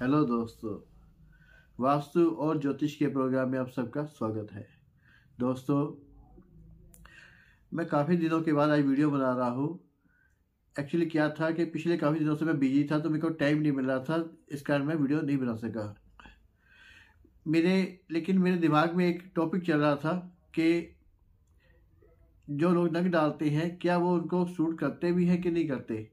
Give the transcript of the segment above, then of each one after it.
Hello दोस्तों, वास्तु और ज्योतिष के प्रोग्राम में आप सबका स्वागत है। दोस्तों, मैं काफ़ी दिनों के बाद आज वीडियो बना रहा हूँ। एक्चुअली क्या था कि पिछले काफ़ी दिनों से मैं बिजी था, तो मेरे को टाइम नहीं मिल रहा था, इस कारण मैं वीडियो नहीं बना सका। लेकिन मेरे दिमाग में एक टॉपिक चल रहा था कि जो लोग नग डालते हैं, क्या वो उनको सूट करते भी हैं कि नहीं करते।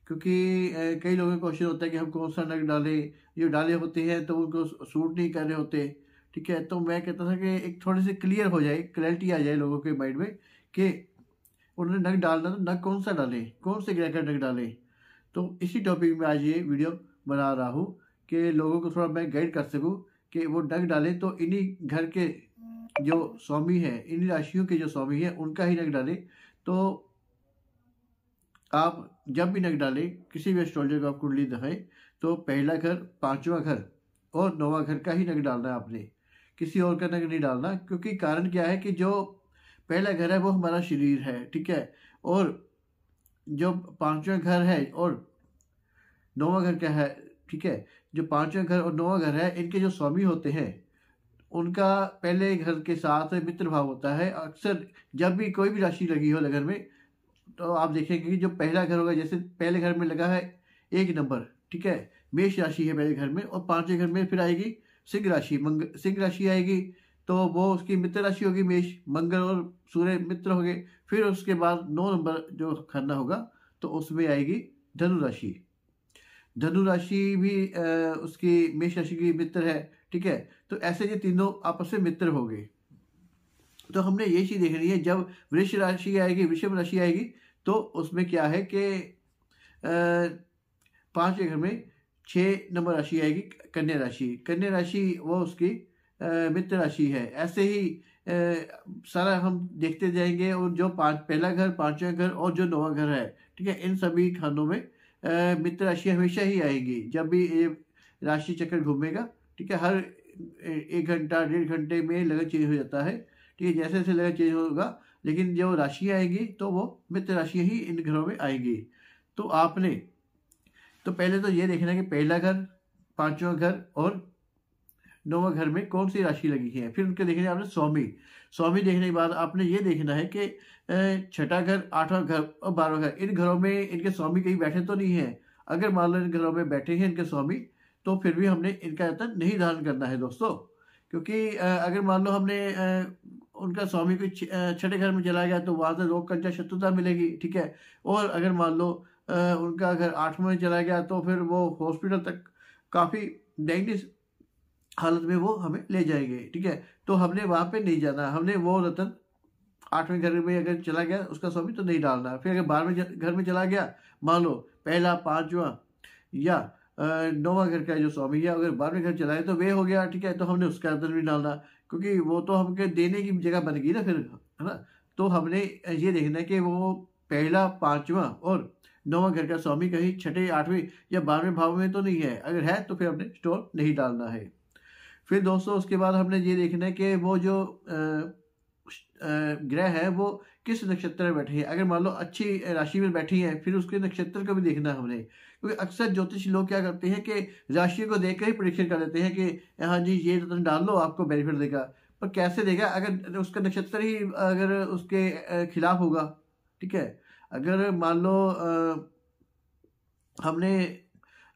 क्योंकि कई लोगों का क्वेश्चन होता है कि हम कौन सा नग डालें, जो डाले होते हैं तो उनको सूट नहीं कर रहे होते। ठीक है, तो मैं कहता था कि एक थोड़ी सी क्लियर हो जाए, क्लैरिटी आ जाए लोगों के माइंड में कि उन्हें नग डालना तो नग कौन सा डालें, कौन से ग्रह का नग डालें। तो इसी टॉपिक में आज ये वीडियो बना रहा हूँ कि लोगों को थोड़ा मैं गाइड कर सकूँ कि वो नग डालें तो इन्हीं घर के जो स्वामी है, इन राशियों के जो स्वामी है, उनका ही नग डालें। तो आप जब भी नग डालें, किसी भी एस्ट्रोलॉजर को आप कुंडली दिखाएं, तो पहला घर, पांचवा घर और नौवां घर का ही नग डालना है आपने, किसी और का नग नहीं डालना। क्योंकि कारण क्या है कि जो पहला घर है वो हमारा शरीर है, ठीक है, और जो पांचवा घर है और नौवां घर क्या है, ठीक है, जो पांचवा घर और नौवां घर है, इनके जो स्वामी होते हैं, उनका पहले घर के साथ मित्र भाव होता है। अक्सर जब भी कोई भी राशि लगी हो लगन में, तो आप देखेंगे कि जो पहला घर होगा, जैसे पहले घर में लगा है 1 नंबर, ठीक है, मेष राशि है पहले घर में, और पांचवें घर में फिर आएगी सिंह राशि, सिंह राशि आएगी, तो वो उसकी मित्र राशि होगी मेष, मंगल और सूर्य मित्र हो गए। फिर उसके बाद 9 नंबर जो खाना होगा, तो उसमें आएगी धनु राशि। धनु राशि भी उसकी मेष राशि की मित्र है, ठीक है। तो ऐसे ये तीनों आपस में मित्र हो गए। तो हमने ये चीज देखनी है, जब वृष राशि आएगी, वृषभ राशि आएगी, तो उसमें क्या है कि पांचवें घर में 6 नंबर राशि आएगी कन्या राशि। कन्या राशि वो उसकी मित्र राशि है। ऐसे ही सारा हम देखते जाएंगे, और जो पहला घर, पांचवा घर और जो नौवां घर है, ठीक है, इन सभी खानों में मित्र राशि हमेशा ही आएगी जब भी ये राशि चक्र घूमेगा। ठीक है, हर 1 घंटा 1.5 घंटे में लगन चेंज हो जाता है। ठीक है, जैसे जैसे लगन चेंज होगा, लेकिन जो राशि आएगी तो वो मित्र राशि ही इन घरों में आएगी। तो आपने तो पहले तो ये देखना है कि पहला घर, पांचवा घर और नौवां घर में कौन सी राशि लगी है। फिर उनके देखने आपने स्वामी। स्वामी देखने के बाद आपने ये देखना है कि छठा घर, आठवां घर और 12वां घर, इन घरों में इनके स्वामी कहीं बैठे तो नहीं है। अगर मान लो इन घरों में बैठे हैं इनके स्वामी, तो फिर भी हमने इनका यतन नहीं धारण करना है दोस्तों। क्योंकि अगर मान लो हमने उनका स्वामी कोई छठे घर में चला गया, तो वहां से रोग कंचा शत्रुता मिलेगी, ठीक है। और अगर मान लो उनका घर 8वें में चला गया, तो फिर वो हॉस्पिटल तक काफी डेंजरस हालत में वो हमें ले जाएंगे, ठीक है। तो हमने वहां पे नहीं जाना, हमने वो रतन 8वें घर में अगर चला गया उसका स्वामी, तो नहीं डालना। फिर अगर 12वें घर में चला गया, मान लो पहला, पांचवा या नौवां घर का जो स्वामी है, अगर 12वें घर चला गया तो वे हो गया, ठीक है, तो हमने उसका रतन भी डालना, क्योंकि वो तो हमके देने की जगह बन गई ना फिर, है ना। तो हमने ये देखना है कि वो पहला, पांचवा और नौवां घर का स्वामी कहीं छठे, 8वें या 12वें भाव में तो नहीं है। अगर है तो फिर हमने स्टोर नहीं डालना है। फिर दोस्तों उसके बाद हमने ये देखना है कि वो जो ग्रह है वो किस नक्षत्र में बैठे हैं। अगर मान लो अच्छी राशि में बैठी हैं, फिर उसके नक्षत्र को भी देखना है हमने। क्योंकि अक्सर ज्योतिष लोग क्या करते हैं कि राशि को देखकर ही प्रेडिक्शन कर देते हैं कि हाँ जी ये रत्न डाल लो आपको बेनिफिट देगा। पर कैसे देगा अगर उसका नक्षत्र ही अगर उसके खिलाफ होगा, ठीक है। अगर मान लो हमने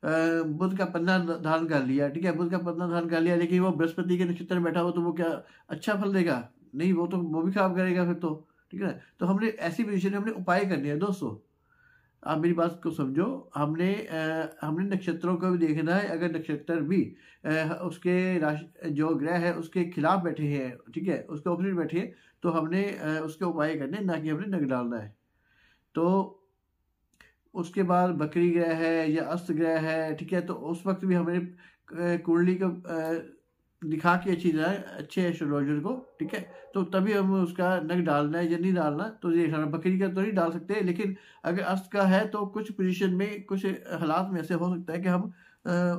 बुध का पन्ना धारण कर लिया, ठीक है, बुध का पन्ना धारण कर लिया, लेकिन वो बृहस्पति के नक्षत्र में बैठा हो, तो वो क्या अच्छा फल देगा? नहीं, वो तो वो भी खराब करेगा फिर तो, ठीक है। तो हमने ऐसी पोजीशन में हमने उपाय करने हैं दोस्तों। आप मेरी बात को समझो। हमने नक्षत्रों को भी देखना है। अगर नक्षत्र भी उसके राशि जो ग्रह है उसके खिलाफ बैठे हैं, ठीक है, उसके ऑपोजिट बैठे हैं, तो हमने उसके उपाय करने, ना कि हमने नग डालना है। तो उसके बाद बकरी ग्रह है या अस्त ग्रह है, ठीक है, तो उस वक्त भी हमें कुंडली को दिखा के अच्छी तरह अच्छे एस्ट्रोलॉजर को, ठीक है, तो तभी हम उसका नग डालना है या नहीं डालना। तो ये बकरी का तो नहीं डाल सकते, लेकिन अगर अस्त का है तो कुछ पोजीशन में, कुछ हालात में ऐसे हो सकता है कि हम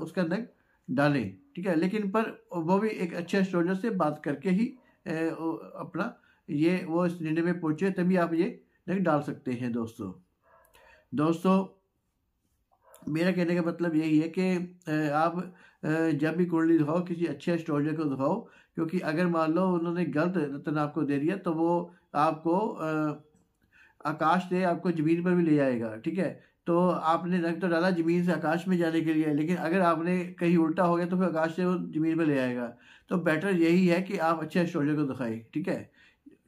उसका नग डालें, ठीक है। लेकिन पर वो भी एक अच्छे एस्ट्रोलॉजर से बात करके ही अपना ये वो इस निर्णय में पहुंचे, तभी आप ये नग डाल सकते हैं दोस्तों। मेरा कहने का मतलब यही है कि आप जब भी कुंडली दिखाओ किसी अच्छे एस्ट्रोलॉजर को दिखाओ, क्योंकि अगर मान लो उन्होंने गलत रत्न आपको दे दिया तो वो आपको आकाश से आपको ज़मीन पर भी ले जाएगा, ठीक है। तो आपने रख तो डाला ज़मीन से आकाश में जाने के लिए, लेकिन अगर आपने कहीं उल्टा हो गया तो फिर आकाश से वो ज़मीन पर ले आएगा। तो बेटर यही है कि आप अच्छे एस्ट्रोलॉजर को दिखाएं, ठीक है।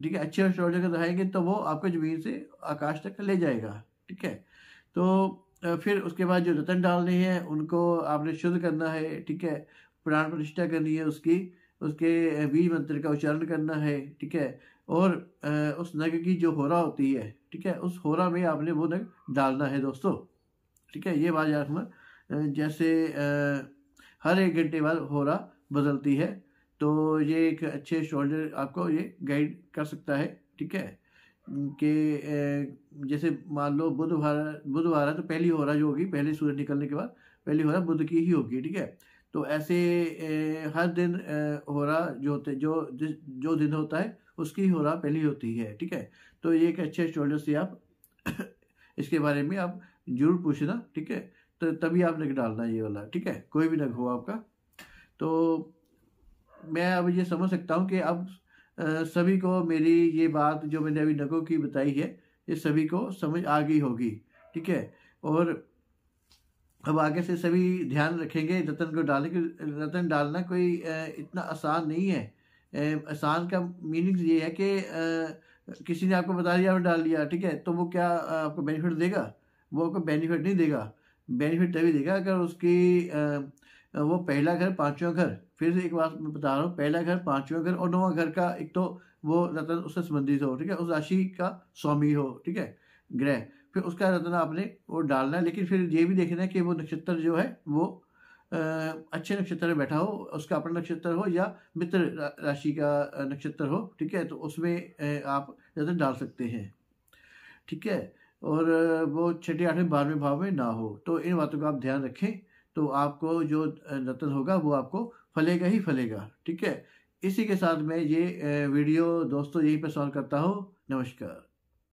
ठीक है, अच्छे एस्ट्रोलॉजर को दिखाएंगे तो वो आपको ज़मीन से आकाश तक ले जाएगा, ठीक है। तो फिर उसके बाद जो रतन डालने हैं उनको आपने शुद्ध करना है, ठीक है। प्राण प्रतिष्ठा करनी है उसकी, उसके बीज मंत्र का उच्चारण करना है, ठीक है। और उस नग की जो होरा होती है, ठीक है, उस होरा में आपने वो नग डालना है दोस्तों, ठीक है। ये बात याद रखना। जैसे हर 1 घंटे बाद होरा बदलती है, तो ये एक अच्छे शोल्डर आपको ये गाइड कर सकता है, ठीक है। कि जैसे मान लो बुधवार है तो पहली होरा जो होगी पहले सूरज निकलने के बाद पहली होरा बुध की ही होगी, ठीक है। तो ऐसे हर दिन होरा जो होते जो दिन होता है उसकी होरा पहली होती है, ठीक है। तो ये एक अच्छे एस्ट्रोलॉजर से आप इसके बारे में आप जरूर पूछना, ठीक है। तो तभी आप नग डालना ये वाला, ठीक है, कोई भी नग हो आपका। तो मैं अब ये समझ सकता हूँ कि अब सभी को मेरी ये बात जो मैंने अभी नगों की बताई है ये सभी को समझ आ गई होगी, ठीक है। और अब आगे से सभी ध्यान रखेंगे रतन को डालने की। रतन डालना कोई इतना आसान नहीं है। आसान का मीनिंग ये है कि किसी ने आपको बता दिया और डाल दिया, ठीक है, तो वो क्या आपको बेनिफिट देगा? वो आपको बेनिफिट नहीं देगा। बेनिफिट तभी देगा अगर उसकी वो पहला घर पांचवा घर, फिर से एक बात मैं बता रहा हूँ, पहला घर पांचवा घर और 9वां घर का एक तो वो रतन उससे संबंधित हो, ठीक है, उस राशि का स्वामी हो, ठीक है, ग्रह, फिर उसका रत्न आपने वो डालना है। लेकिन फिर ये भी देखना है कि वो नक्षत्र जो है वो अच्छे नक्षत्र में बैठा हो, उसका अपना नक्षत्र हो या मित्र राशि का नक्षत्र हो, ठीक है, तो उसमें आप रत्न डाल सकते हैं, ठीक है। और वो छठे 8वें 12वें भाव में ना हो। तो इन बातों का आप ध्यान रखें, तो आपको जो रत्न होगा वो आपको फलेगा ही फलेगा, ठीक है। इसी के साथ मैं ये वीडियो दोस्तों यहीं पर सॉल्व करता हूँ। नमस्कार।